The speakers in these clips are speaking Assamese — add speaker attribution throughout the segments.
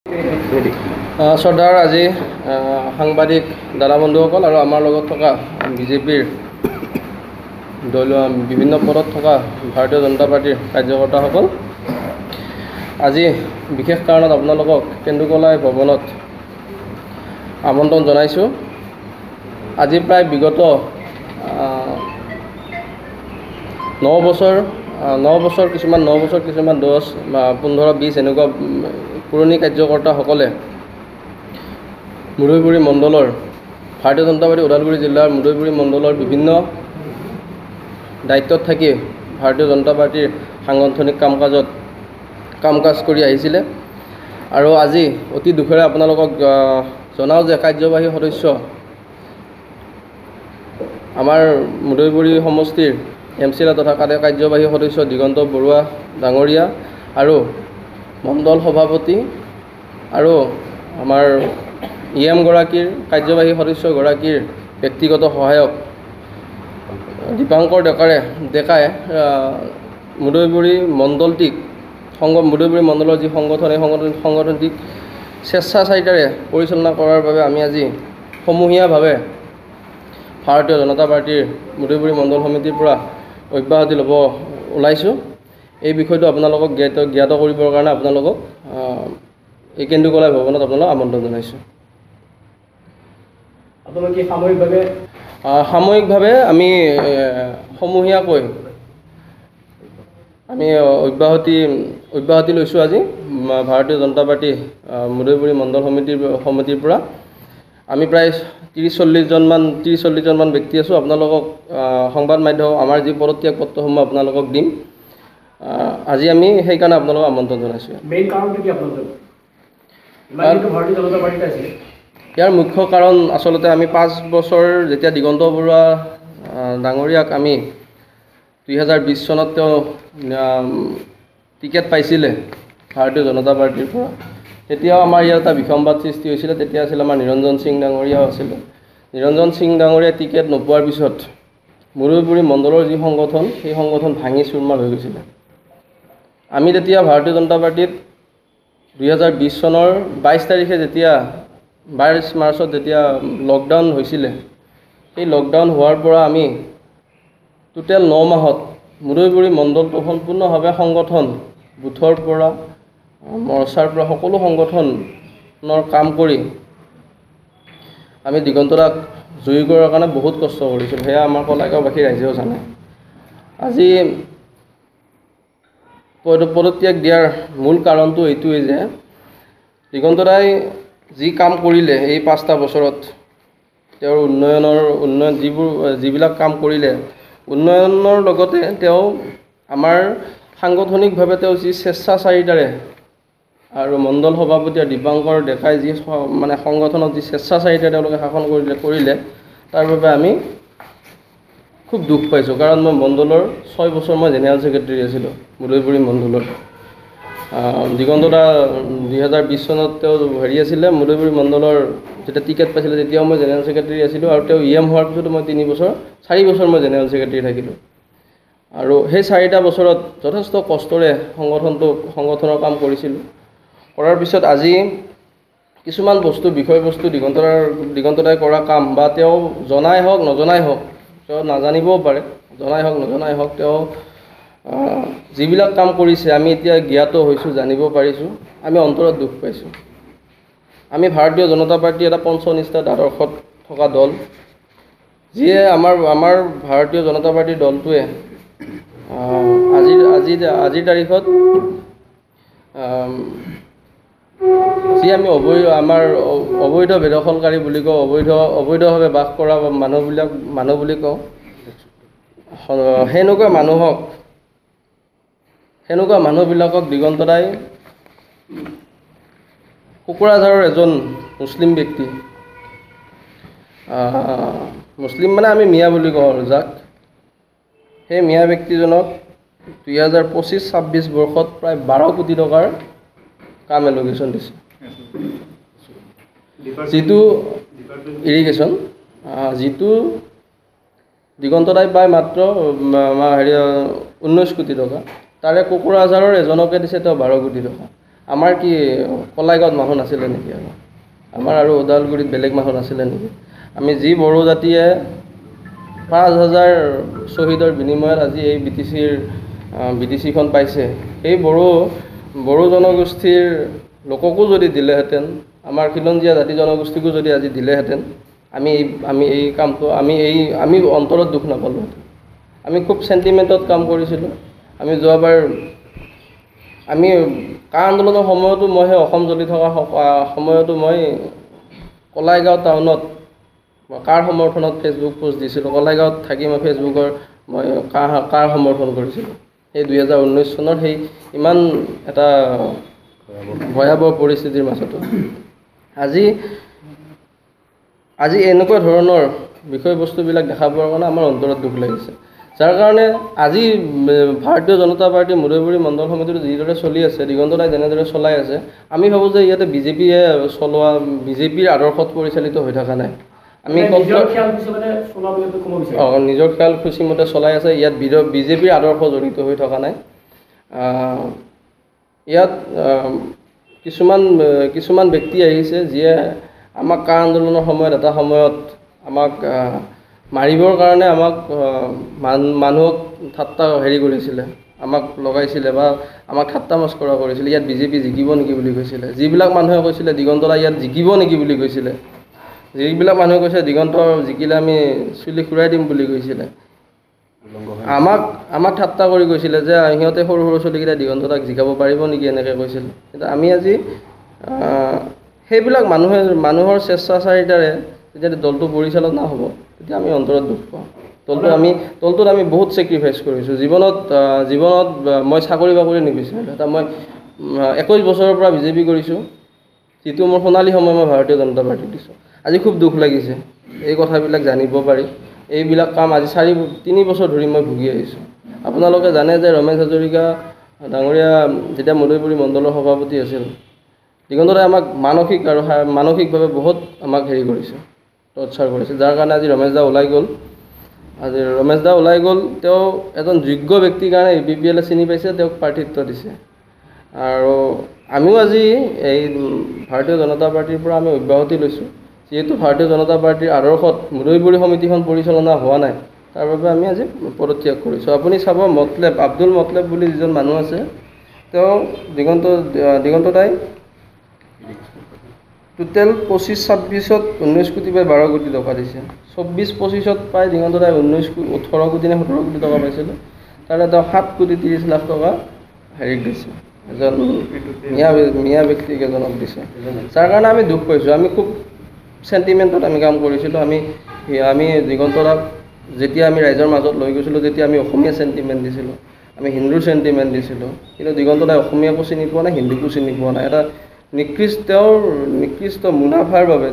Speaker 1: শ্ৰদ্ধাৰ আজি সাংবাদিক দাদা বন্ধুসকল আৰু আমাৰ লগত থকা বিজেপিৰ দলীয় বিভিন্ন পদত থকা ভাৰতীয় জনতা পাৰ্টিৰ কাৰ্যকৰ্তাসকল, আজি বিশেষ কাৰণত আপোনালোকক কেন্দুকলাই ভৱনত আমন্ত্ৰণ জনাইছোঁ। আজি প্ৰায় বিগত 9 বছৰ কিছুমান 10 বা 15-20 এনেকুৱা পুৰণি কাৰ্যকৰ্তাসকলে মুদৈপুৰী মণ্ডলৰ ভাৰতীয় জনতা পাৰ্টি ওদালগুৰি জিলাৰ মুদৈপুৰী মণ্ডলৰ বিভিন্ন দায়িত্বত থাকি ভাৰতীয় জনতা পাৰ্টিৰ সাংগঠনিক কাম কাজ কৰি আহিছিলে। আৰু আজি অতি দুখেৰে আপোনালোকক জনাওঁ যে কাৰ্যবাহী সদস্য আমাৰ মুদৈপুৰী সমষ্টিৰ এমচিলা তথা কাৰ্যবাহী সদস্য দিগন্ত বৰুৱা ডাঙৰীয়া আৰু মণ্ডল সভাপতি আৰু আমাৰ গৰাকীৰ কাৰ্যবাহী সদস্যগৰাকীৰ ব্যক্তিগত সহায়ক দীপাংকৰ ডেকাই মুদৈপুৰী মণ্ডলটিক মুদৈপুৰী মণ্ডলৰ যি সংগঠন এই সংগঠনটিক স্বেচ্ছাচাৰিতাৰে পৰিচালনা কৰাৰ বাবে আমি আজি সমূহীয়াভাৱে ভাৰতীয় জনতা পাৰ্টিৰ মুদৈপুৰী মণ্ডল সমিতিৰ পৰা অব্যাহতি ল'ব ওলাইছোঁ। এই বিষয়টো আপোনালোকক জ্ঞাত কৰিবৰ কাৰণে আপোনালোকক এই কেন্দুকলাই ভৱনত আপোনালোকক আমন্ত্ৰণ জনাইছোঁ।
Speaker 2: আপোনালোকে
Speaker 1: সাময়িকভাৱে আমি সমূহীয়াকৈ আমি অব্যাহতি লৈছোঁ। আজি ভাৰতীয় জনতা পাৰ্টি মুদৈপুৰী মণ্ডল সমিতিৰ পৰা আমি প্ৰায় 30-40 জনমান ব্যক্তি আছোঁ। আপোনালোকক সংবাদ মাধ্যম আমাৰ যি পদত্যাগ পত্ৰসমূহ আপোনালোকক দিম। আজি আমি সেইকাৰণে আপোনালোকক আমন্ত্ৰণ জনাইছোঁ।
Speaker 2: মেইন কাৰণটো কি আপোনালোকৰ? ভাৰতীয় জনতা পাৰ্টিত আছে।
Speaker 1: ইয়াৰ মুখ্য কাৰণ আচলতে আমি 5 বছৰ যেতিয়া দিগন্ত বৰুৱা ডাঙৰীয়াক আমি 2020 চনত তেওঁ টিকেট পাইছিলে ভাৰতীয় জনতা পাৰ্টিৰ পৰা, তেতিয়াও আমাৰ ইয়াত এটা বিসম্বাদ সৃষ্টি হৈছিলে। তেতিয়া আছিল আমাৰ নিৰঞ্জন সিং ডাঙৰীয়াও আছিলে। নিৰঞ্জন সিং ডাঙৰীয়াই টিকেট নোপোৱাৰ পিছত মুদৈপুৰী মণ্ডলৰ যি সংগঠন সেই সংগঠন ভাঙি চুৰমাৰ হৈ গৈছিলে। আমি তেতিয়া ভাৰতীয় জনতা পাৰ্টিত 2020 চনৰ 22 তাৰিখে যেতিয়া 22 মাৰ্চত যেতিয়া লকডাউন হৈছিলে, সেই লকডাউন হোৱাৰ পৰা আমি টোটেল 9 মাহত মুদৈপুৰী মণ্ডলটো সম্পূৰ্ণভাৱে সংগঠন বুথৰ পৰা মৰ্চাৰ পৰা সকলো সংগঠনৰ কাম কৰি আমি দিগন্তদাক জয়ী কৰাৰ কাৰণে বহুত কষ্ট কৰিছিলোঁ। সেয়া আমাৰ কলাগাঁওবাসী ৰাইজেও জানে। আজি পদত্যাগ দিয়াৰ মূল কাৰণটো এইটোৱেই যে দিগন্তদাই যি কাম কৰিলে এই 5টা বছৰত, তেওঁৰ উন্নয়ন যিবিলাক কাম কৰিলে, উন্নয়নৰ লগতে তেওঁ আমাৰ সাংগঠনিকভাৱে তেওঁ যি স্বেচ্ছাচাৰিতাৰে আৰু মণ্ডল সভাপতি দীপাংকৰ ডেকাই যি মানে সংগঠনত যি স্বেচ্ছাচাৰিতাৰে তেওঁলোকে শাসন কৰিলে তাৰ বাবে আমি খুব দুখ পাইছোঁ। কাৰণ মই মণ্ডলৰ 6 বছৰ মই জেনেৰেল ছেক্ৰেটাৰী আছিলোঁ মুদৈপুৰী মণ্ডলৰ। দিগন্তদা 2020 চনত তেওঁ আছিলে মুদৈপুৰী মণ্ডলৰ, যেতিয়া টিকেট পাইছিলে তেতিয়াও মই জেনেৰেল ছেক্ৰেটাৰী আছিলোঁ। আৰু তেওঁ হোৱাৰ পিছতো মই 4 বছৰ মই জেনেৰেল ছেক্ৰেটাৰী থাকিলোঁ। আৰু সেই 4টা বছৰত যথেষ্ট কষ্টৰে সংগঠনৰ কাম কৰিছিলোঁ। কৰাৰ পিছত আজি কিছুমান বিষয়বস্তু দিগন্তদাই কৰা কাম বা তেওঁ জনাই হওক নজনাই হওক, তেওঁ নাজানিবও পাৰে, জনাই হওক নজনাই হওক, তেওঁ যিবিলাক কাম কৰিছে আমি এতিয়া জ্ঞাত হৈছোঁ, জানিব পাৰিছোঁ। আমি অন্তৰত দুখ পাইছোঁ। আমি ভাৰতীয় জনতা পাৰ্টি এটা পঞ্চনিষ্ঠাত আদৰ্শত থকা দল, যিয়ে আমাৰ ভাৰতীয় জনতা পাৰ্টিৰ দলটোৱে আজিৰ তাৰিখত যি আমি আমাৰ অবৈধ বেদখলকাৰী বুলি কওঁ, অবৈধভাৱে বাস কৰা মানুহ বুলি কওঁ, সেনেকুৱা মানুহবিলাকক দিগন্তদাই কোকৰাঝাৰৰ এজন মুছলিম ব্যক্তি, মুছলিম মানে আমি মিয়া বুলি কওঁ আৰু যাক, সেই মিয়া ব্যক্তিজনক 2025-26 বৰ্ষত প্ৰায় 12 কোটি টকাৰ কাম এল'কেশ্যন দিছে। যিটো ইৰিগেশ্যন, যিটো দিগন্তদাই পায় মাত্ৰ 19 কোটি টকা, তাৰে কোকৰাঝাৰৰ এজনকে দিছে তেওঁ 12 কোটি টকা। আমাৰ কি কলাইগাঁৱত মানুহ নাছিলে নেকি আৰু আমাৰ আৰু ওদালগুৰিত বেলেগ মানুহ নাছিলে নেকি আমি যি বড়ো জাতিয়ে 5,000 শ্বহীদৰ বিনিময়ত আজি এই BTC-খন পাইছে সেই বড়ো জনগোষ্ঠীৰ লোককো যদি দিলেহেঁতেন আমাৰ খিলঞ্জীয়া জাতি জনগোষ্ঠীকো যদি আজি দিলেহেঁতেন আমি এই কামটো আমি অন্তৰত দুখ নাপালোঁ আমি খুব চেণ্টিমেণ্টত কাম কৰিছিলোঁ আমি যোৱাবাৰ আমি কা আন্দোলনৰ সময়তো মই সেই অসম জ্বলি থকা সময়তো মই কলাইগাঁও টাউনত কাৰ সমৰ্থনত ফেচবুক পোষ্ট দিছিলোঁ কলাইগাঁৱত থাকি মই ফেচবুকৰ মই কাৰ সমৰ্থন কৰিছিলোঁ সেই 2019 চনৰ সেই ইমান এটা ভয়াৱহ পৰিস্থিতিৰ মাজতো আজি এনেকুৱা ধৰণৰ বিষয়বস্তুবিলাক দেখা পোৱাৰ কাৰণে আমাৰ অন্তৰত দুখ লাগিছে যাৰ কাৰণে আজি ভাৰতীয় জনতা পাৰ্টি মুদৈপুৰী মণ্ডল সমিতিটো যিদৰে চলি আছে দিগন্ত দাই যেনেদৰে চলাই আছে আমি ভাবোঁ যে ইয়াতে বিজেপিয়ে চলোৱা বিজেপিৰ আদৰ্শত পৰিচালিত হৈ থকা নাই আমি নিজৰ খেয়াল খুচিমতে চলাই আছে ইয়াত বিজেপিৰ আদৰ্শ জড়িত হৈ থকা নাই ইয়াত কিছুমান ব্যক্তি আহিছে যিয়ে আমাক কা আন্দোলনৰ সময়ত এটা সময়ত আমাক মাৰিবৰ কাৰণে আমাক মানুহক ঠাট্টা কৰিছিলে আমাক লগাইছিলে বা আমাক ঠাট্টা মস্কৰা কৰিছিলে ইয়াত বিজেপি জিকিব নেকি বুলি কৈছিলে যিবিলাক মানুহে কৈছিলে দিগন্ত দাই ইয়াত জিকিব নেকি বুলি কৈছিলে যিবিলাক মানুহে কৈছে দিগন্ত জিকিলে আমি চুলি খুৰাই দিম বুলি কৈছিলে আমাক ঠাট্টা কৰি কৈছিলে যে সিহঁতে সৰু ছোৱালীকেইটা দিগন্ত দাক জিকাব পাৰিব নেকি এনেকৈ কৈছিল কিন্তু আমি আজি সেইবিলাক মানুহৰ স্বেচ্ছাচাৰিতাৰে যেতিয়া দলটো পৰিচালনা হ'ব তেতিয়া আমি অন্তৰত দুখ পাওঁ দলটোত আমি বহুত ছেক্ৰিফাইচ কৰিছোঁ জীৱনত মই চাকৰি বাকৰি নিবিচাৰিলোঁ এটা মই 21 বছৰৰ পৰা বিজেপি কৰিছোঁ যিটো মোৰ সোণালী সময় মই ভাৰতীয় জনতা পাৰ্টিক দিছোঁ আজি খুব দুখ লাগিছে এই কথাবিলাক জানিব পাৰি এইবিলাক কাম আজি 3 বছৰ ধৰি মই ভুগি আহিছোঁ আপোনালোকে জানে যে ৰমেশ হাজৰিকা ডাঙৰীয়া যেতিয়া মুদৈপুৰী মণ্ডলৰ সভাপতি আছিল দিগন্ত দাই আমাক মানসিকভাৱে বহুত আমাক কৰিছে টৰ্চাৰ কৰিছে যাৰ কাৰণে আজি ৰমেশ দা ওলাই গ'ল তেওঁ এজন যোগ্য ব্যক্তিৰ কাৰণে BPL চিনি পাইছে তেওঁক প্ৰাৰ্থিত্ব দিছে আৰু আমিও আজি এই ভাৰতীয় জনতা পাৰ্টিৰ পৰা আমি অব্যাহতি লৈছোঁ যিহেতু ভাৰতীয় জনতা পাৰ্টিৰ আদৰ্শত মুদৈপুৰী সমিতিখন পৰিচালনা হোৱা নাই তাৰ বাবে আমি আজি পদত্যাগ কৰিছোঁ আপুনি চাব আব্দুল মতলেব বুলি যিজন মানুহ আছে তেওঁ দিগন্ত দাই টোটেল 25-26ত 19 কোটি বা 12 কোটি টকা দিছে 24-25ত প্ৰায় দিগন্ত দাই 18 কোটি নে 17 কোটি টকা পাইছিলে তাৰে তেওঁ 7 কোটি 30 লাখ টকা দিছে এজন মিয়া ব্যক্তিক এজনক দিছে যাৰ কাৰণে আমি দুখ পাইছোঁ আমি খুব চেণ্টিমেণ্টত আমি কাম কৰিছিলোঁ আমি দিগন্ত দাক যেতিয়া আমি ৰাইজৰ মাজত লৈ গৈছিলোঁ তেতিয়া আমি অসমীয়া চেণ্টিমেণ্ট দিছিলোঁ আমি হিন্দুৰ চেণ্টিমেণ্ট দিছিলোঁ কিন্তু দিগন্ত দাই অসমীয়াকো চিনি পোৱা নাই হিন্দুকো চিনি পোৱা নাই এটা নিকৃষ্ট মুনাফাৰ বাবে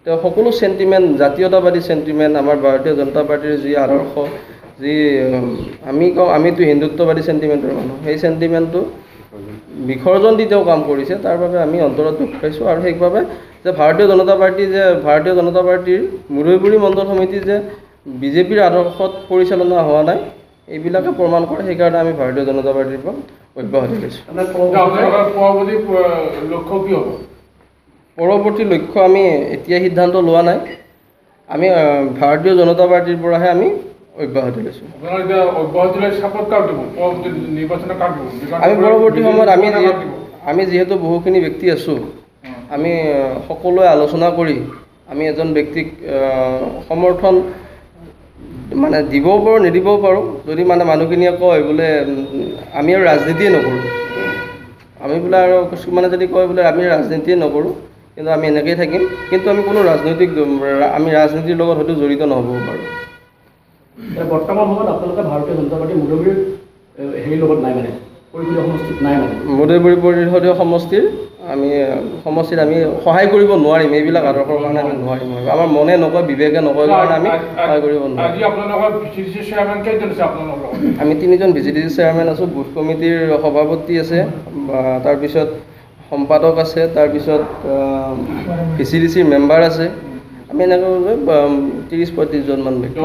Speaker 1: তেওঁ সকলো চেণ্টিমেণ্ট জাতীয়তাবাদী চেণ্টিমেণ্ট আমাৰ ভাৰতীয় জনতা পাৰ্টিৰ যি আদৰ্শ যি আমিতো হিন্দুত্ববাদী চেণ্টিমেণ্টৰ মানুহ সেই চেণ্টিমেণ্টটো বিসৰ্জন দি তেওঁ কাম কৰিছে তাৰ বাবে আমি অন্তৰত দুখ পাইছোঁ আৰু সেইবাবে যে ভাৰতীয় জনতা পাৰ্টিৰ মুদৈপুৰী মণ্ডল সমিতি যে বিজেপিৰ আদৰ্শত পৰিচালনা হোৱা নাই এইবিলাকে প্ৰমাণ কৰে সেইকাৰণে আমি ভাৰতীয় জনতা পাৰ্টিৰ পৰা অব্যাহতি লৈছোঁ পৰৱৰ্তী লক্ষ্য আমি এতিয়া সিদ্ধান্ত লোৱা নাই আমি ভাৰতীয় জনতা পাৰ্টিৰ পৰাহে আমি অব্যাহতি লৈছোঁ আমি পৰৱৰ্তী সময়ত আমি যিহেতু বহুখিনি ব্যক্তি আছোঁ আমি সকলোৱে আলোচনা কৰি আমি এজন ব্যক্তিক সমৰ্থন মানে দিবও পাৰোঁ নিদিবও পাৰোঁ যদি মানুহখিনিয়ে কয় বোলে আমি আৰু ৰাজনীতিয়ে নকৰোঁ আমি বোলে আৰু কিছুমানে যদি কয় বোলে আমি ৰাজনীতিয়ে নকৰোঁ কিন্তু আমি এনেকৈয়ে থাকিম কিন্তু আমি কোনো ৰাজনীতিৰ লগত হয়তো জড়িত নহ'ব পাৰোঁ
Speaker 2: বৰ্তমান সময়ত আপোনালোকে ভাৰতীয় জনতা পাৰ্টি মুদৈপুৰী লগত নাই পৰিষদীয় সমষ্টিত নাই
Speaker 1: মুদৈপুৰী পৰিষদীয় সমষ্টিত আমি সহায় কৰিব নোৱাৰিম এইবিলাক আদৰ্শৰ কাৰণে আমি নোৱাৰিম আমাৰ মনে নকয় বিবেকে নকয় কাৰণে আমি সহায় কৰিব নোৱাৰিম আমি 3জন VCDC চেয়াৰমেন আছোঁ বুথ কমিটিৰ সভাপতি আছে তাৰপিছত সম্পাদক আছে তাৰপিছত VCDCৰ মেম্বাৰ আছে আমি এনেকৈ 30-35 জনমান ব্যক্তি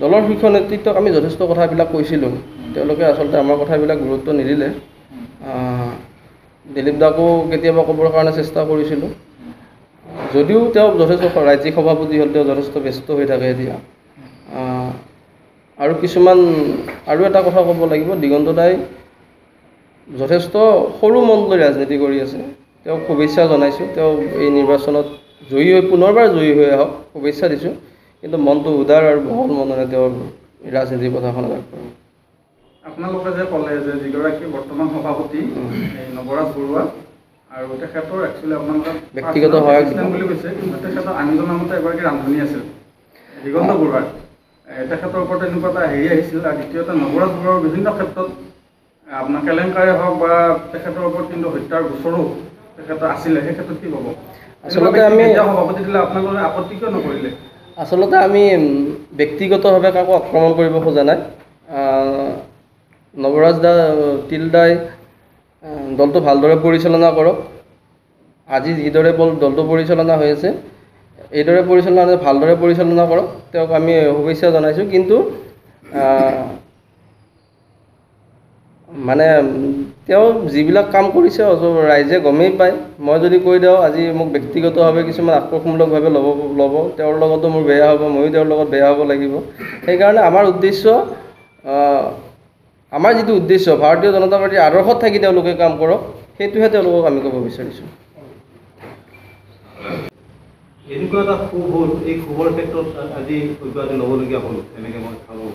Speaker 1: দলৰ শীৰ্ষ নেতৃত্বক আমি যথেষ্ট কথাবিলাক কৈছিলোঁ তেওঁলোকে আচলতে আমাৰ কথাবিলাক গুৰুত্ব নিদিলে। দিলীপ দাকো কেতিয়াবা ক'বৰ কাৰণে চেষ্টা কৰিছিলোঁ, যদিও তেওঁ যথেষ্ট ৰাজ্যিক সভাপতি হ'ল, তেওঁ যথেষ্ট ব্যস্ত হৈ থাকে এতিয়া। আৰু কিছুমান আৰু এটা কথা ক'ব লাগিব, দিগন্ত দাই যথেষ্ট সৰু মন লৈ ৰাজনীতি কৰি আছে। তেওঁক শুভেচ্ছা জনাইছোঁ, তেওঁ এই নিৰ্বাচনত জয়ী হৈ পুনৰবাৰ জয়ী হৈ আহক, শুভেচ্ছা দিছোঁ। কিন্তু মনটো উদাৰ আৰু বহল মনেৰে তেওঁৰ ৰাজনীতিৰ পথাৰখনত আগবাঢ়ক।
Speaker 3: আপোনালোকে যে ক'লে যে যিগৰাকী বৰ্তমান সভাপতি নৱৰাজ বৰুৱা আৰু তেখেতৰ একচুৱেলি আপোনালোকৰ
Speaker 1: ব্যক্তিগত সহায়ক
Speaker 3: বুলি কৈছে, কিন্তু তেখেতৰ আমি জনামতে এগৰাকী ৰান্ধনী আছিল দিগন্ত বৰুৱাৰ। তেখেতৰ ওপৰত এনেকুৱা এটা হেৰি আহিছিল। আৰু দ্বিতীয়তে নৱৰাজ বৰুৱাৰ বিভিন্ন ক্ষেত্ৰত আপোনাৰ কেলেংকাৰী হওক বা তেখেতৰ ওপৰত কিন্তু হত্যাৰ গোচৰো তেখেতৰ আছিলে, সেই ক্ষেত্ৰত কি ক'ব?
Speaker 1: আচলতে আমি
Speaker 3: সভাপতি দিলে আপোনালোকে আপত্তি কিয় নকৰিলে?
Speaker 1: আচলতে আমি ব্যক্তিগতভাৱে কাকো আক্ৰমণ কৰিব খোজা নাই। নৱৰাজ তিলদাই দলটো ভালদৰে পৰিচালনা কৰক। আজি যিদৰে দলটো পৰিচালনা হৈ আছে, এইদৰে ভালদৰে পৰিচালনা কৰক, তেওঁক আমি শুভেচ্ছা জনাইছোঁ। কিন্তু মানে তেওঁ যিবিলাক কাম কৰিছে ৰাইজে গমেই পায়। মই যদি কৈ দিওঁ আজি মোক ব্যক্তিগতভাৱে কিছুমান আক্ৰমণমূলকভাৱে ল'ব, তেওঁৰ লগতো মোৰ বেয়া হ'ব, ময়ো তেওঁৰ লগত বেয়া হ'ব লাগিব। সেইকাৰণে আমাৰ উদ্দেশ্য, আমাৰ যিটো উদ্দেশ্য ভাৰতীয় জনতা পাৰ্টীৰ আদৰ্শত থাকি তেওঁলোকে কাম কৰক, সেইটোহে তেওঁলোকক আমি ক'ব বিচাৰিছোঁ।
Speaker 4: এনেকুৱা এটা ক্ষোভ হ'ল, এই ক্ষোভৰ ক্ষেত্ৰত আজি অব্যাহতি ল'বলগীয়া হ'ল, এনেকৈ মই ভাবোঁ।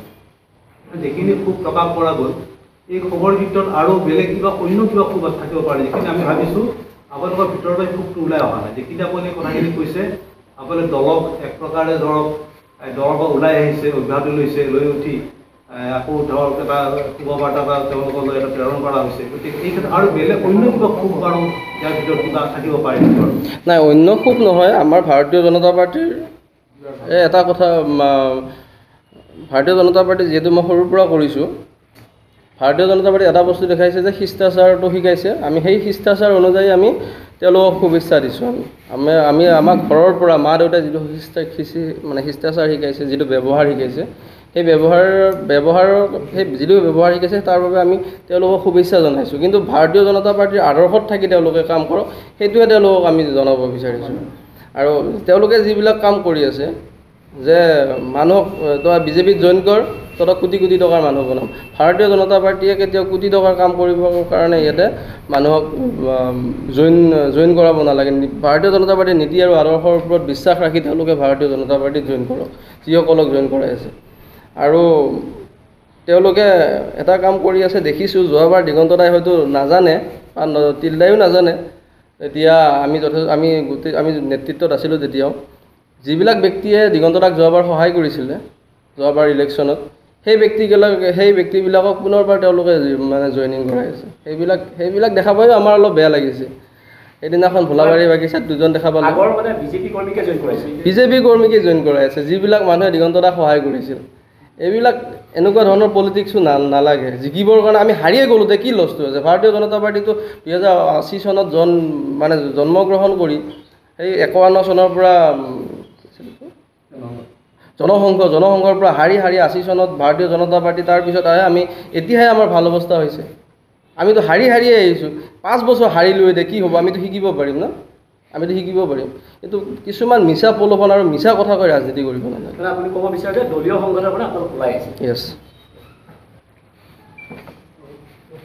Speaker 4: যিখিনি ক্ষোভ প্ৰকাশ কৰা গ'ল, এই খবৰ ভিতৰত আৰু বেলেগ অন্য কিবা ক্ষোভ থাকিব পাৰে, যিখিনি আমি ভাবিছোঁ আপোনালোকৰ ভিতৰৰ পৰা ক্ষোভটো ওলাই অহা নাই। যিখিনি আপুনি কথাখিনি কৈছে, আপোনালোকে দলক এক প্ৰকাৰে ধৰক দলৰ পৰা ওলাই আহিছে, অব্যাহতি লৈছে, লৈ উঠি আকৌ ধৰক এটা শুভ বাৰ্তা বা তেওঁলোকলৈ এটা প্ৰেৰণ কৰা হৈছে। গতিকে এই ক্ষেত্ৰত আৰু বেলেগ অন্য কিবা ক্ষোভ বাৰু ইয়াৰ ভিতৰত কিবা থাকিব পাৰে বাৰু?
Speaker 1: নাই, অন্য ক্ষোভ নহয়। আমাৰ ভাৰতীয় জনতা পাৰ্টীৰ এটা কথা, ভাৰতীয় জনতা পাৰ্টী যিহেতু মই সৰুৰ পৰা কৰিছোঁ, ভাৰতীয় জনতা পাৰ্টী এটা বস্তু দেখাইছে যে শিষ্টাচাৰটো শিকাইছে। আমি সেই শিষ্টাচাৰ অনুযায়ী আমি তেওঁলোকক শুভেচ্ছা দিছোঁ। আমি আমাক ঘৰৰ পৰা মা দেউতাই যিটো শিষ্টাচাৰ শিকাইছে, যিটো ব্যৱহাৰ শিকাইছে, সেই যিটো ব্যৱহাৰ শিকাইছে তাৰ বাবে আমি তেওঁলোকক শুভেচ্ছা জনাইছোঁ। কিন্তু ভাৰতীয় জনতা পাৰ্টীৰ আদৰ্শত থাকি তেওঁলোকে কাম কৰক, সেইটোৱে তেওঁলোকক আমি জনাব বিচাৰিছোঁ। আৰু তেওঁলোকে যিবিলাক কাম কৰি আছে, যে মানুহক তই বিজেপিত জইন কৰ, তহঁতক কোটি কোটি টকাৰ মানুহ বনাম। ভাৰতীয় জনতা পাৰ্টীয়ে কেতিয়াও কোটি টকাৰ কাম কৰিবৰ কাৰণে ইয়াতে মানুহক জইন কৰাব নালাগে। ভাৰতীয় জনতা পাৰ্টীৰ নীতি আৰু আদৰ্শৰ ওপৰত বিশ্বাস ৰাখি তেওঁলোকে ভাৰতীয় জনতা পাৰ্টীত জইন কৰক, যিসকলক জইন কৰাই আছে। আৰু তেওঁলোকে এটা কাম কৰি আছে দেখিছোঁ, যোৱাবাৰ দিগন্ত দাই হয়তো নাজানে, তিলদায়ো নাজানে, এতিয়া আমি নেতৃত্বত আছিলোঁ তেতিয়াও, যিবিলাক ব্যক্তিয়ে দিগন্ত দাক যোৱাবাৰ সহায় কৰিছিলে যোৱাবাৰ ইলেকশ্যনত, সেই ব্যক্তিবিলাকক পুনৰবাৰ তেওঁলোকে মানে জইনিং কৰাই আছে। সেইবিলাক দেখা পায়ো আমাৰ অলপ বেয়া লাগিছে। সেইদিনাখন ভোলাবাৰী বাগিচাত দুজন দেখা পালোঁ, বিজেপি কৰ্মীকে জইন কৰাই আছে, যিবিলাক মানুহে দিগন্ত দাক সহায় কৰিছিল। এইবিলাক এনেকুৱা ধৰণৰ পলিটিক্সো নালাগে। জিকিবৰ কাৰণে আমি হাৰিয়ে গ'লোঁ, কি লছটো আছে? ভাৰতীয় জনতা পাৰ্টীটো 2080 চনত জন্মগ্ৰহণ কৰি সেই 51 চনৰ পৰা জনসংঘৰ পৰা হাৰি 80 চনত ভাৰতীয় জনতা পাৰ্টী, তাৰপিছত আমি এতিয়াহে আমাৰ ভাল অৱস্থা হৈছে। আমিতো হাৰিয়ে আহিছোঁ। 5 বছৰ হাৰিলোঁ, এতিয়া কি হ'ব? আমিতো শিকিব পাৰিম ন? শিকিব পাৰিম। কিন্তু কিছুমান মিছা প্ৰলোভন আৰু মিছা কথা কৈ ৰাজনীতি কৰিব নালাগে।
Speaker 2: আপুনি ক'ব বিচাৰে যে দলীয় সংগঠনৰ পৰা আপোনালোক ওলাই আহিছে?
Speaker 1: য়েছ।